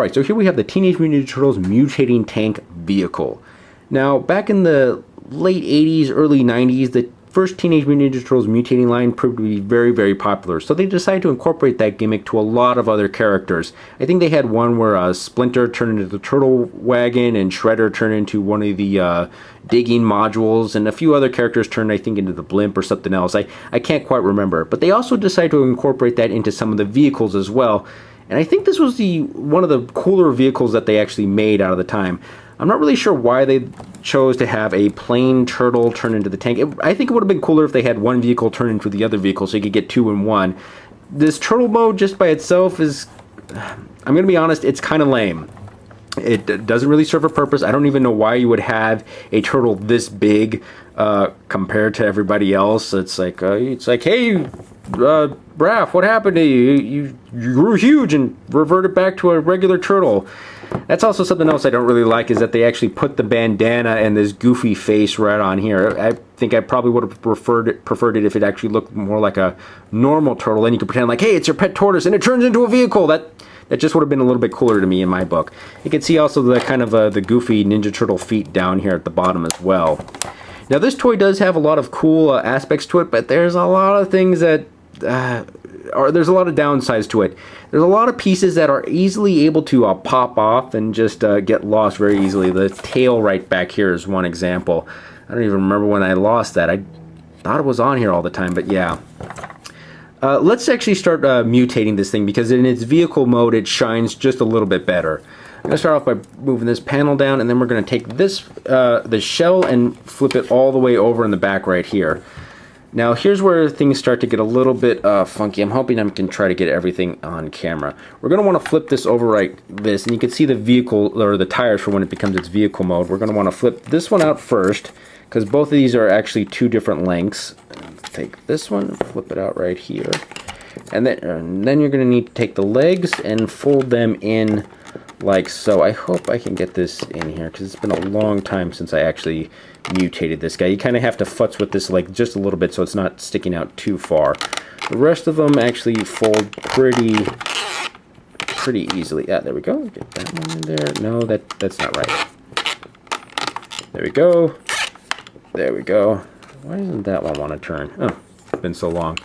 Alright, so here we have the Teenage Mutant Ninja Turtles mutating tank vehicle. Now, back in the late 80s, early 90s, the first Teenage Mutant Ninja Turtles mutating line proved to be very, very popular. So they decided to incorporate that gimmick to a lot of other characters. I think they had one where Splinter turned into the Turtle Wagon and Shredder turned into one of the digging modules, and a few other characters turned, I think, into the blimp or something else. I can't quite remember. But they also decided to incorporate that into some of the vehicles as well. And I think this was one of the cooler vehicles that they actually made out of the time. I'm not really sure why they chose to have a plain turtle turn into the tank. I think it would have been cooler if they had one vehicle turn into the other vehicle so you could get two in one. This turtle mode just by itself is, I'm going to be honest, it's kind of lame. It doesn't really serve a purpose. I don't even know why you would have a turtle this big compared to everybody else. It's like, hey, Raph, what happened to you? You grew huge and reverted back to a regular turtle. That's also something else I don't really like, is that they actually put the bandana and this goofy face right on here. I think I probably would have preferred it if it actually looked more like a normal turtle, and you could pretend like, hey, it's your pet tortoise, and it turns into a vehicle. That just would have been a little bit cooler to me in my book. You can see also the kind of the goofy Ninja Turtle feet down here at the bottom as well. Now this toy does have a lot of cool aspects to it, but there's a lot of things that there's a lot of downsides to it. There's a lot of pieces that are easily able to pop off and just get lost very easily. The tail right back here is one example. I don't even remember when I lost that. I thought it was on here all the time, but yeah. Let's actually start mutating this thing, because in its vehicle mode it shines just a little bit better. I'm going to start off by moving this panel down, and then we're going to take this the shell and flip it all the way over in the back right here. Now here's where things start to get a little bit funky. I'm hoping I can try to get everything on camera. We're going to want to flip this over like this, and you can see the vehicle, or the tires for when it becomes its vehicle mode. We're going to want to flip this one out first, because both of these are actually two different lengths. Take this one, flip it out right here, and then you're going to need to take the legs and fold them in like so. I hope I can get this in here, because it's been a long time since I actually mutated this guy. You kind of have to futz with this like just a little bit so it's not sticking out too far. The rest of them actually fold pretty easily. Yeah, there we go. Get that one in there. No, that's not right. There we go. There we go. Why doesn't that one want to turn? Oh, it's been so long.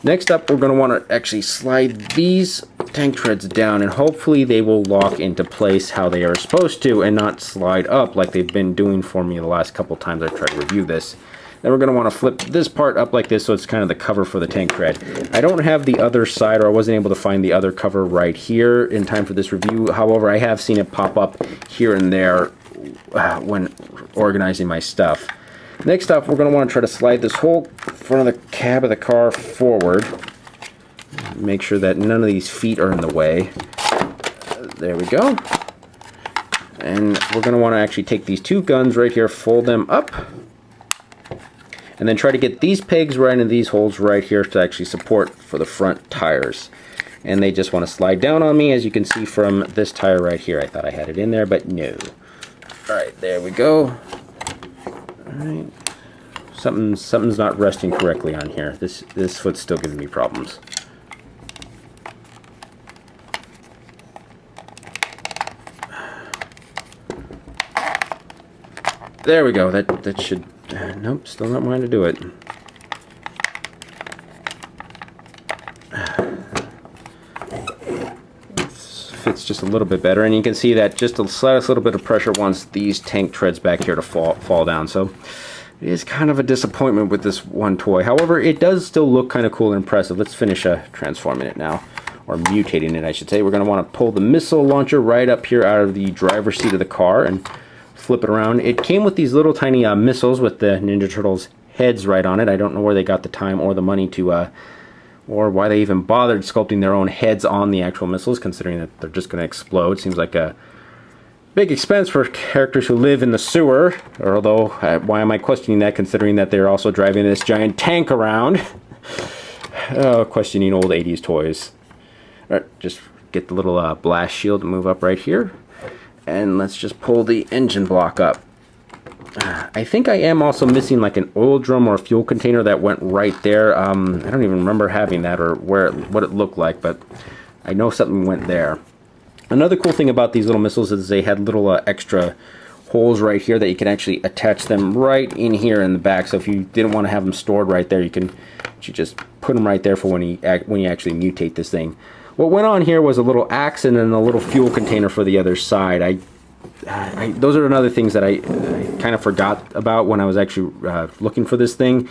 Next up, we're going to want to actually slide these tank treads down, and hopefully they will lock into place how they are supposed to and not slide up like they've been doing for me the last couple times I've tried to review this. Then we're going to want to flip this part up like this so it's kind of the cover for the tank tread. I don't have the other side, or I wasn't able to find the other cover right here in time for this review. However, I have seen it pop up here and there when organizing my stuff. Next up, we're going to want to try to slide this whole front of the cab of the car forward. Make sure that none of these feet are in the way. There we go. And we're going to want to actually take these two guns right here, fold them up, and then try to get these pegs right in these holes right here to actually support for the front tires. And they just want to slide down on me, as you can see from this tire right here. I thought I had it in there, but no. Alright, there we go. Alright. Something's not resting correctly on here. This foot's still giving me problems. There we go. That should... nope, still not wanting to do it. This fits just a little bit better, and you can see that just the slightest little bit of pressure wants these tank treads back here to fall down. So it is kind of a disappointment with this one toy. However, it does still look kind of cool and impressive. Let's finish transforming it now, or mutating it, I should say. We're going to want to pull the missile launcher right up here out of the driver's seat of the car and flip it around. It came with these little tiny missiles with the Ninja Turtles heads right on it. I don't know where they got the time or the money to, or why they even bothered sculpting their own heads on the actual missiles, considering that they're just going to explode. Seems like a big expense for characters who live in the sewer, although why am I questioning that, considering that they're also driving this giant tank around? Questioning old 80s toys. Alright, just get the little blast shield to move up right here, and let's just pull the engine block up. I think I am also missing like an oil drum or a fuel container that went right there. I don't even remember having that or what it looked like, but I know something went there. Another cool thing about these little missiles is they had little extra holes right here that you can actually attach them right in here in the back. So if you didn't want to have them stored right there, you just put them right there for when you actually mutate this thing. What went on here was a little axe and then a little fuel container for the other side. Those are another things that I kind of forgot about when I was actually looking for this thing,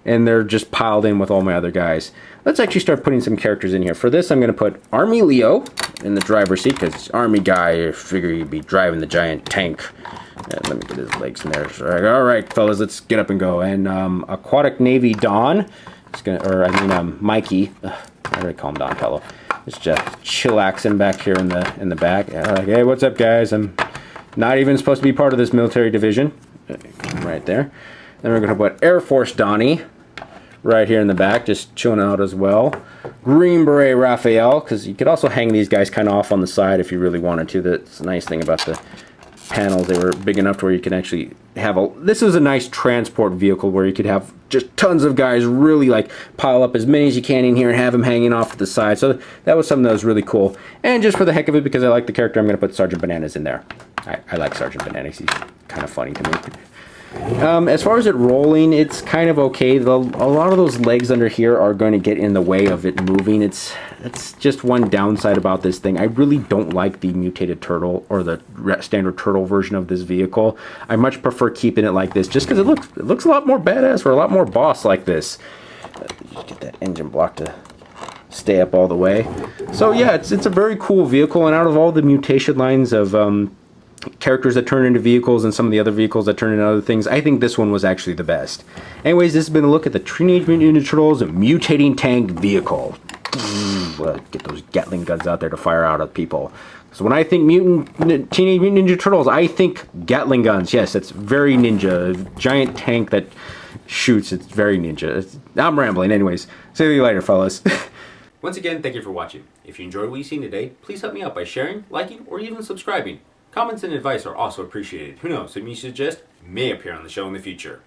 and they're just piled in with all my other guys. Let's actually start putting some characters in here. For this, I'm going to put Army Leo in the driver's seat, because Army guy, I figure he'd be driving the giant tank. And let me get his legs in there. All right, fellas, let's get up and go. And Aquatic Navy Don, Mikey. I already call him Don Fellow. It's just chillaxing back here in the back. Like, hey, what's up, guys? I'm not even supposed to be part of this military division. Right there. Then we're going to put Air Force Donnie right here in the back, just chilling out as well. Green Beret Raphael, because you could also hang these guys kind of off on the side if you really wanted to. That's the nice thing about the panels. They were big enough to where you can actually have this was a nice transport vehicle where you could have just tons of guys really like pile up as many as you can in here and have them hanging off to the side. So that was something that was really cool. And just for the heck of it, because I like the character, I'm going to put Sergeant Bananas in there. I like Sergeant Bananas. He's kind of funny to me. As far as it rolling, it's kind of okay. A lot of those legs under here are going to get in the way of it moving. It's just one downside about this thing. I really don't like the mutated turtle or the standard turtle version of this vehicle. I much prefer keeping it like this, just because it looks a lot more badass or a lot more boss like this. Just get that engine block to stay up all the way. So yeah, it's a very cool vehicle, and out of all the mutation lines of characters that turn into vehicles and some of the other vehicles that turn into other things, I think this one was actually the best. Anyways, this has been a look at the Teenage Mutant Ninja Turtles mutating tank vehicle. Get those Gatling guns out there to fire out at people. So when I think Teenage Mutant Ninja Turtles, I think Gatling guns. Yes, it's very ninja. A giant tank that shoots. It's very ninja. I'm rambling. Anyways, see you later, fellas. Once again, thank you for watching. If you enjoyed what you've seen today, please help me out by sharing, liking, or even subscribing. Comments and advice are also appreciated. Who knows, some you suggest may appear on the show in the future.